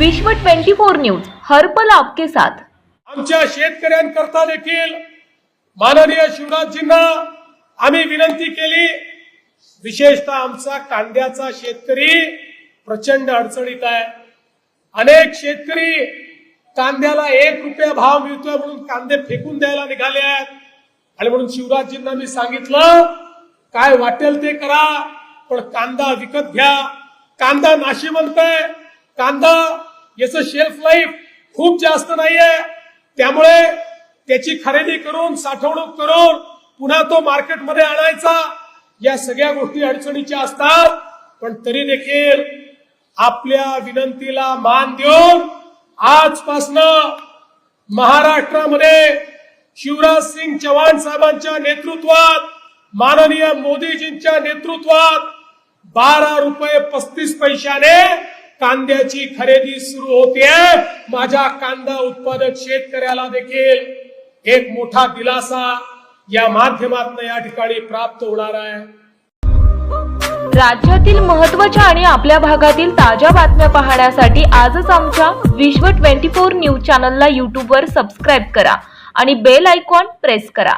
विश्व 24 न्यूज हर पल आपके साथ। आमच्या शेतकऱ्यांकरता देखील माननीय शिवराजजींना आम्ही विनंती केली। विशेषतः आमचा कांद्याचा शेतकरी प्रचंड अडचणीत आहे। अनेक शेतकरी कांद्याला 1 रुपया भाव मिळतोय म्हणून कांदे फेकून द्यायला निघाले आहेत आणि म्हणून शिवराजजींना मी सांगितलं काय वाटेल ते करा, पण कांदा विकत घ्या। कांदा नाशिवंत आहे, कांदा याचं शेल्फ लाईफ खूप जास्त नाहीये, त्यामुळे त्याची खरेदी करून साठवणूक करून पुन्हा तो मार्केटमध्ये आणायचा, या सगळ्या गोष्टी अडचणीच्या असतात। पण तरी देखील आपल्या विनंतीला मान देऊन आजपासून महाराष्ट्रामध्ये शिवराज सिंग चौहान साहेबांच्या नेतृत्वात, माननीय मोदीजींच्या नेतृत्वात 12 रुपये 35 पैशाने कांद्याची खरेदी सुरू होते। माझ्या कांदा उत्पादक शेतकऱ्याला देखील एक मोठा दिलासा या माध्यमातून या ठिकाणी प्राप्त होणार आहे। राज्यातील महत्त्वाच्या आणि आपल्या भागातील ताज्या बातम्या पाहण्यासाठी आजच आमच्या विश्व 24 न्यूज चॅनलला YouTube वर सबस्क्राइब करा आणि बेल आयकॉन प्रेस करा।